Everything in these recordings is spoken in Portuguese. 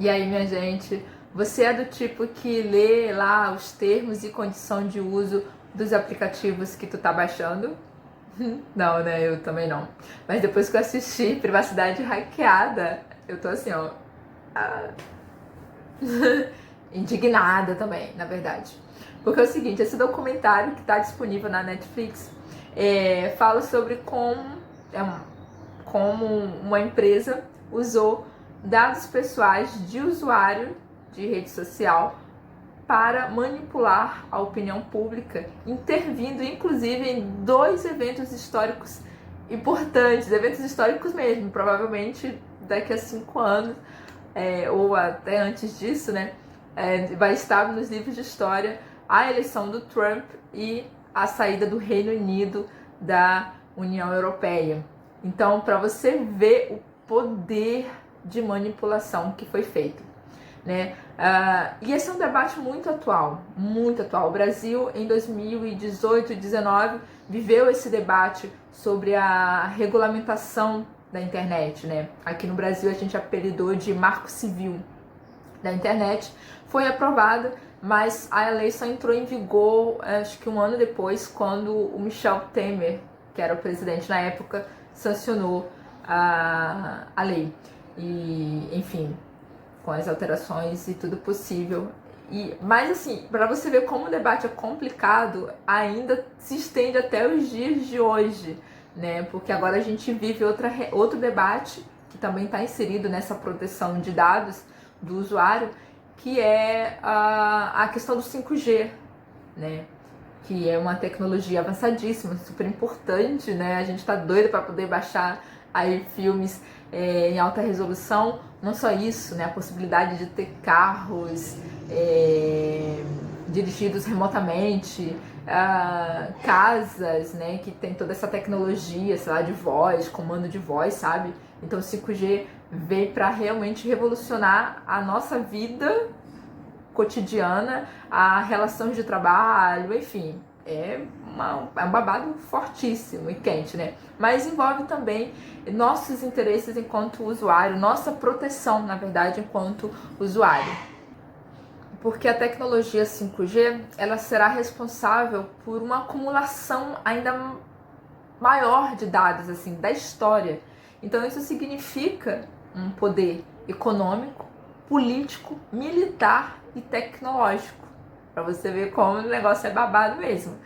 E aí, minha gente, você é do tipo que lê lá os termos e condição de uso dos aplicativos que tu tá baixando? Não, né? Eu também não. Mas depois que eu assisti Privacidade Hackeada, eu tô assim, ó, indignada também, na verdade. Porque é o seguinte, esse documentário que tá disponível na Netflix fala sobre como uma empresa usou dados pessoais de usuário de rede social para manipular a opinião pública, intervindo inclusive em dois eventos históricos importantes, eventos históricos mesmo, provavelmente daqui a 5 anos, ou até antes disso, né? Vai estar nos livros de história a eleição do Trump e a saída do Reino Unido da União Europeia. Então, para você ver o poder de manipulação que foi feito, né? E esse é um debate muito atual, muito atual. O Brasil, em 2018 e 2019, viveu esse debate sobre a regulamentação da internet, né? Aqui no Brasil a gente apelidou de Marco Civil da internet. Foi aprovada, mas a lei só entrou em vigor, acho que 1 ano depois, quando o Michel Temer, que era o presidente na época, sancionou a lei. E, enfim, com as alterações e tudo possível. Mas assim, para você ver como o debate é complicado, ainda se estende até os dias de hoje, né? Porque agora a gente vive outro debate que também está inserido nessa proteção de dados do usuário, que é a questão do 5G, né? Que é uma tecnologia avançadíssima, super importante, né? A gente tá doido para poder baixar aí filmes em alta resolução. Não só isso, né? A possibilidade de ter carros dirigidos remotamente, casas, né? Que tem toda essa tecnologia, sei lá, de voz, comando de voz, sabe? Então o 5G veio para realmente revolucionar a nossa vida cotidiana, a relação de trabalho, enfim, é um babado fortíssimo e quente, né? Mas envolve também nossos interesses enquanto usuário, nossa proteção, na verdade, enquanto usuário. Porque a tecnologia 5G, ela será responsável por uma acumulação ainda maior de dados, assim, da história. Então isso significa um poder econômico, político, militar e tecnológico, para você ver como o negócio é babado mesmo.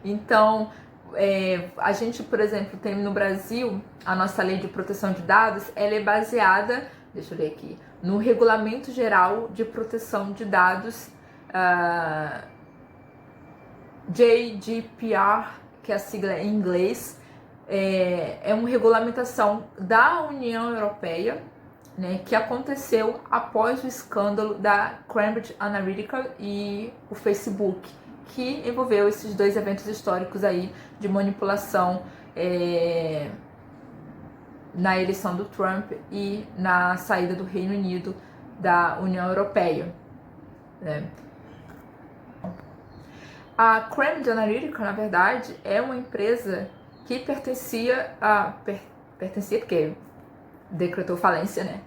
Então, a gente, por exemplo, tem no Brasil a nossa lei de proteção de dados, ela é baseada, deixa eu ler aqui, no Regulamento Geral de Proteção de Dados, GDPR, que é a sigla em inglês, é uma regulamentação da União Europeia, né, que aconteceu após o escândalo da Cambridge Analytica e o Facebook, que envolveu esses dois eventos históricos aí de manipulação na eleição do Trump e na saída do Reino Unido da União Europeia, né? A Cambridge Analytica, na verdade, é uma empresa que pertencia porque decretou falência, né?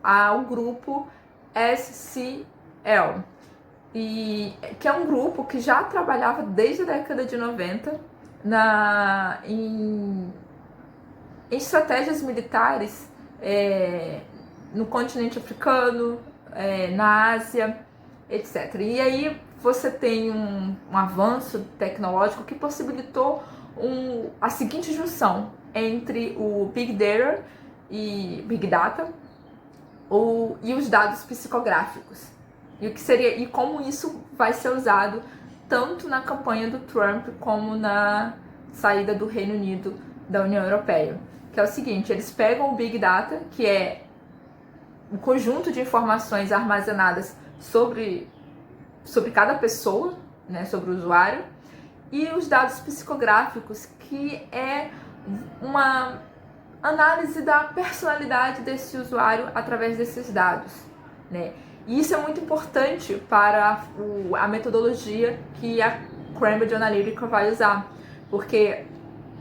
Ao grupo SCL, que é um grupo que já trabalhava desde a década de 90 em estratégias militares no continente africano, na Ásia, etc. E aí você tem um avanço tecnológico que possibilitou a seguinte junção entre o Big Data e os dados psicográficos. E como isso vai ser usado tanto na campanha do Trump como na saída do Reino Unido da União Europeia. Que é o seguinte, eles pegam o Big Data, que é um conjunto de informações armazenadas sobre cada pessoa, né, sobre o usuário, e os dados psicográficos, que é uma análise da personalidade desse usuário através desses dados, né? E isso é muito importante para a metodologia que a Cambridge Analytica vai usar, porque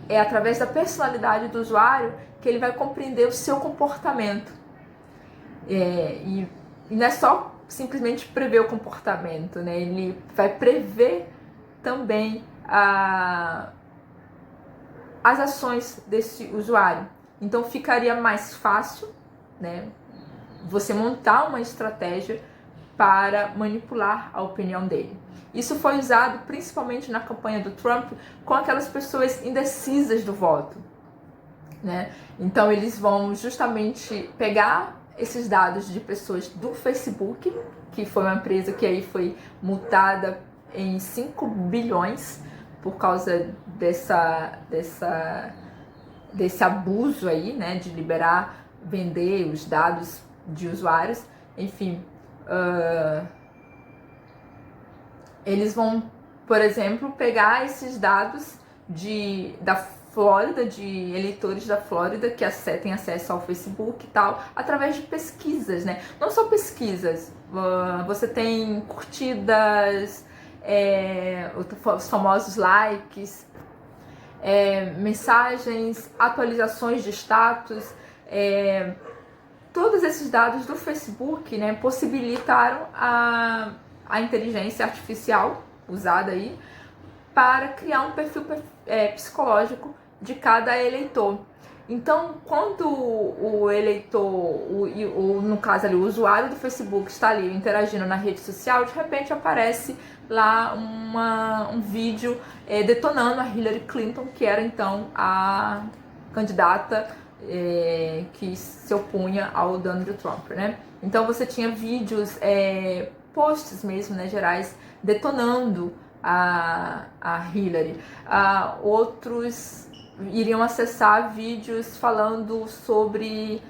é através da personalidade do usuário que ele vai compreender o seu comportamento. E não é só simplesmente prever o comportamento, né? Ele vai prever também as ações desse usuário. Então ficaria mais fácil, né, você montar uma estratégia para manipular a opinião dele. Isso foi usado principalmente na campanha do Trump com aquelas pessoas indecisas do voto, né? Então eles vão justamente pegar esses dados de pessoas do Facebook, que foi uma empresa que aí foi multada em 5 bilhões por causa desse abuso aí, né, de liberar, vender os dados de usuários. Enfim, eles vão, por exemplo, pegar esses dados da Flórida, de eleitores da Flórida que têm acesso ao Facebook e tal, através de pesquisas, né? Não só pesquisas, você tem curtidas, os famosos likes, mensagens, atualizações de status, todos esses dados do Facebook, né, possibilitaram a inteligência artificial usada aí para criar um perfil psicológico de cada eleitor. Então, quando o eleitor, no caso ali, o usuário do Facebook está ali interagindo na rede social, de repente aparece lá um vídeo detonando a Hillary Clinton, que era então a candidata que se opunha ao Donald Trump, né? Então você tinha vídeos, posts mesmo, né, gerais, detonando a Hillary. Outros iriam acessar vídeos falando sobre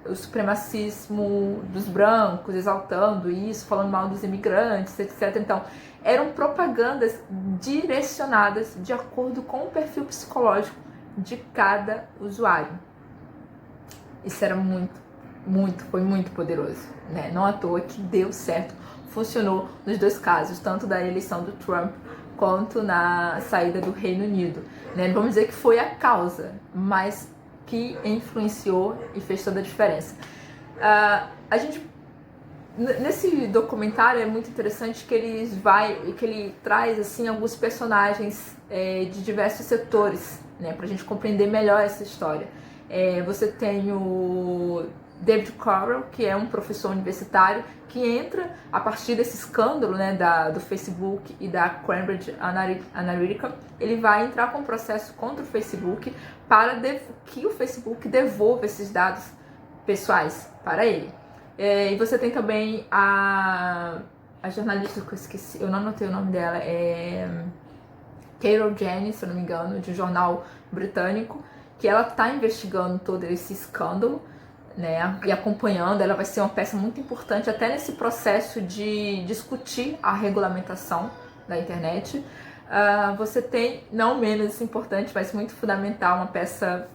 o supremacismo dos brancos, exaltando isso, falando mal dos imigrantes, etc. Então, eram propagandas direcionadas de acordo com o perfil psicológico de cada usuário. Isso era foi muito poderoso, né? Não à toa que deu certo, funcionou nos dois casos, tanto da eleição do Trump quanto na saída do Reino Unido, né? Não vamos dizer que foi a causa, mas que influenciou e fez toda a diferença. Nesse documentário é muito interessante que ele traz assim alguns personagens de diversos setores, né, para a gente compreender melhor essa história. Você tem o David Correll, que é um professor universitário que entra a partir desse escândalo, né, do Facebook e da Cambridge Analytica. Ele vai entrar com um processo contra o Facebook para que o Facebook devolva esses dados pessoais para ele. E você tem também a jornalista que eu esqueci, eu não anotei o nome dela, Carol Jennings, se eu não me engano, de um jornal britânico, que ela está investigando todo esse escândalo, né, e acompanhando. Ela vai ser uma peça muito importante até nesse processo de discutir a regulamentação da internet. Você tem, não menos importante, mas muito fundamental, uma peça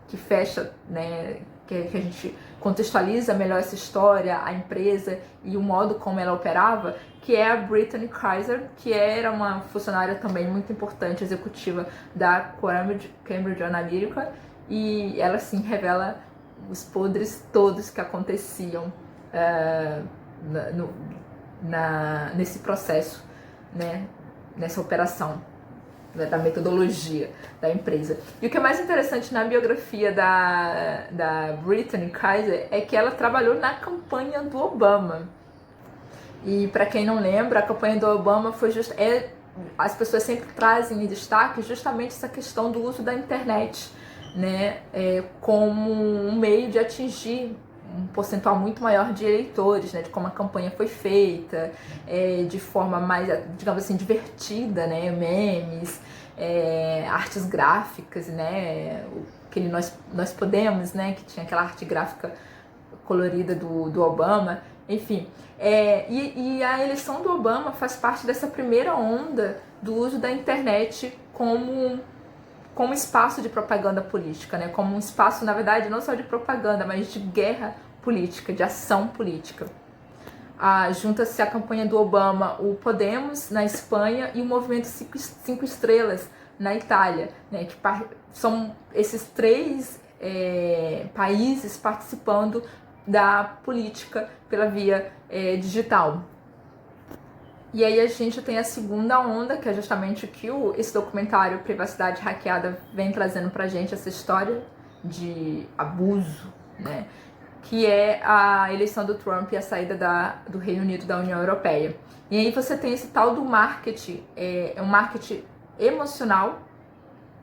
que fecha, né, que a gente contextualiza melhor essa história, a empresa e o modo como ela operava, que é a Brittany Kaiser, que era uma funcionária também muito importante, executiva da Cambridge Analytica, e ela sim revela os podres todos que aconteciam nesse processo, né, nessa operação, da metodologia da empresa. E o que é mais interessante na biografia da Brittany Kaiser é que ela trabalhou na campanha do Obama. E para quem não lembra, a campanha do Obama foi as pessoas sempre trazem em destaque justamente essa questão do uso da internet, né, como um meio de atingir um percentual muito maior de eleitores, né, de como a campanha foi feita, de forma mais, digamos assim, divertida, né, memes, artes gráficas, né, nós podemos, né, que tinha aquela arte gráfica colorida do Obama, enfim. E a eleição do Obama faz parte dessa primeira onda do uso da internet como espaço de propaganda política, né? Como um espaço, na verdade, não só de propaganda, mas de guerra política, de ação política. Junta-se à campanha do Obama o Podemos, na Espanha, e o Movimento 5 Estrelas, na Itália, né? Que são esses três países participando da política pela via digital. E aí a gente tem a segunda onda, que é justamente o que esse documentário Privacidade Hackeada vem trazendo pra gente, essa história de abuso, né? Que é a eleição do Trump e a saída do Reino Unido da União Europeia. E aí você tem esse tal do marketing, é um marketing emocional,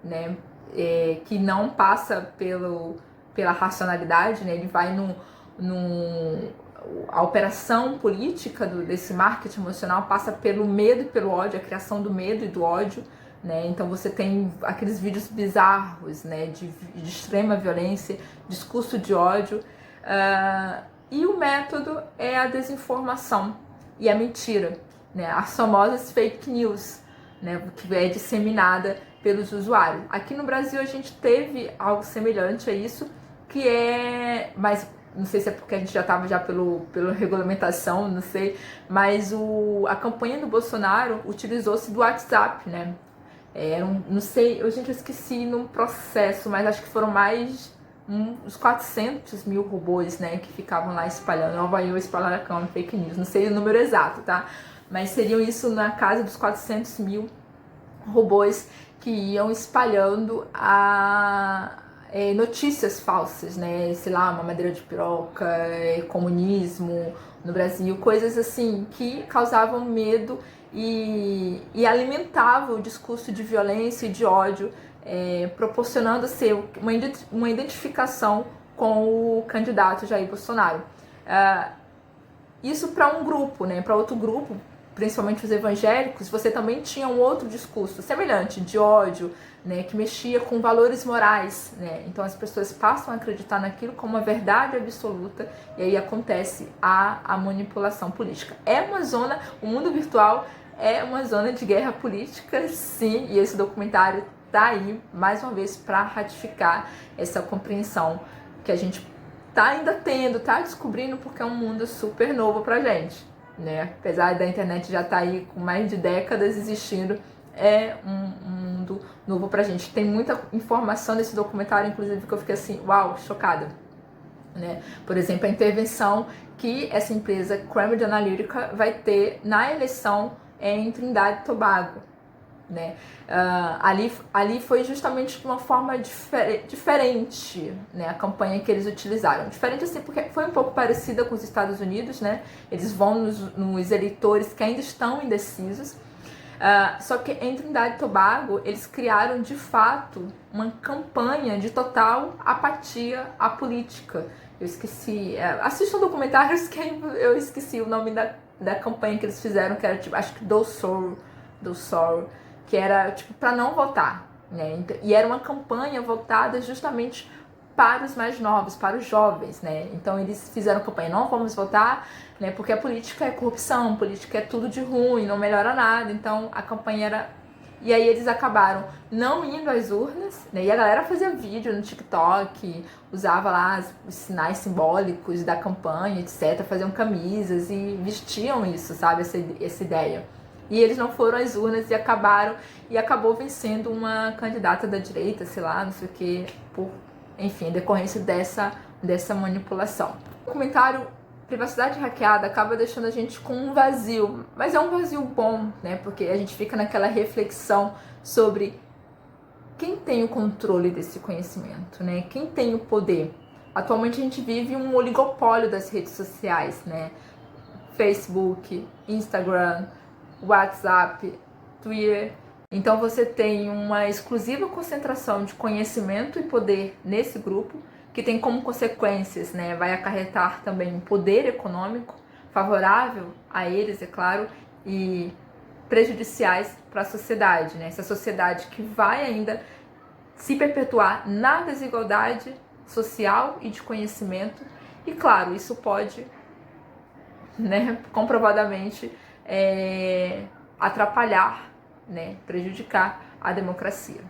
né? Que não passa pela racionalidade, né? Ele vai a operação política desse marketing emocional passa pelo medo e pelo ódio, a criação do medo e do ódio, né? Então você tem aqueles vídeos bizarros, né? De extrema violência, discurso de ódio. E o método é a desinformação e a mentira, né? As famosas fake news, né? Que é disseminada pelos usuários. Aqui no Brasil a gente teve algo semelhante a isso, que é... mas não sei se é porque a gente já estava pela regulamentação, não sei, mas a campanha do Bolsonaro utilizou-se do WhatsApp, né? Não sei, eu esqueci no processo, mas acho que foram mais uns 400 mil robôs, né, que ficavam lá espalhando, Nova York espalhando a cama, fake news, não sei o número exato, tá? Mas seriam isso na casa dos 400 mil robôs que iam espalhando notícias falsas, né? Sei lá, mamadeira de piroca, comunismo no Brasil, coisas assim que causavam medo e alimentavam o discurso de violência e de ódio, proporcionando ser uma identificação com o candidato Jair Bolsonaro. Isso para um grupo, né? Para outro grupo, principalmente os evangélicos, você também tinha um outro discurso semelhante, de ódio, né, que mexia com valores morais, né? Então as pessoas passam a acreditar naquilo como uma verdade absoluta e aí acontece a manipulação política. O mundo virtual é uma zona de guerra política, sim, e esse documentário tá aí, mais uma vez, para ratificar essa compreensão que a gente tá ainda tendo, tá descobrindo, porque é um mundo super novo pra gente, né? Apesar da internet já tá aí com mais de décadas existindo, é um mundo novo pra gente. Tem muita informação nesse documentário, inclusive, que eu fiquei assim, uau, chocada, né? Por exemplo, a intervenção que essa empresa Cambridge Analytica vai ter na eleição em Trindade e Tobago, né? Ali foi justamente de uma forma diferente, né, a campanha que eles utilizaram. Diferente assim, porque foi um pouco parecida com os Estados Unidos, né? Eles vão nos eleitores que ainda estão indecisos. Só que em Trindade e Tobago, eles criaram, de fato, uma campanha de total apatia à política. Eu esqueci... assistam documentários que eu esqueci o nome da campanha que eles fizeram, que era, tipo, acho que do Sorrow, que era, tipo, para não votar, né? E era uma campanha voltada justamente para os mais novos, para os jovens, né? Então eles fizeram campanha, não vamos votar, né? Porque a política é corrupção, a política é tudo de ruim, não melhora nada. Então a campanha era... E aí eles acabaram não indo às urnas, né? E a galera fazia vídeo no TikTok, usava lá os sinais simbólicos da campanha, etc. Faziam camisas e vestiam isso, sabe? Essa ideia. E eles não foram às urnas e acabou vencendo uma candidata da direita, sei lá, não sei o que, enfim, decorrência dessa manipulação. O documentário Privacidade Hackeada acaba deixando a gente com um vazio, mas é um vazio bom, né? Porque a gente fica naquela reflexão sobre quem tem o controle desse conhecimento, né? Quem tem o poder. Atualmente a gente vive um oligopólio das redes sociais, né? Facebook, Instagram, WhatsApp, Twitter. Então você tem uma exclusiva concentração de conhecimento e poder nesse grupo, que tem como consequências, né, vai acarretar também um poder econômico favorável a eles, é claro, e prejudiciais para a sociedade, né? Essa sociedade que vai ainda se perpetuar na desigualdade social e de conhecimento. E claro, isso pode, né, comprovadamente atrapalhar, né, prejudicar a democracia.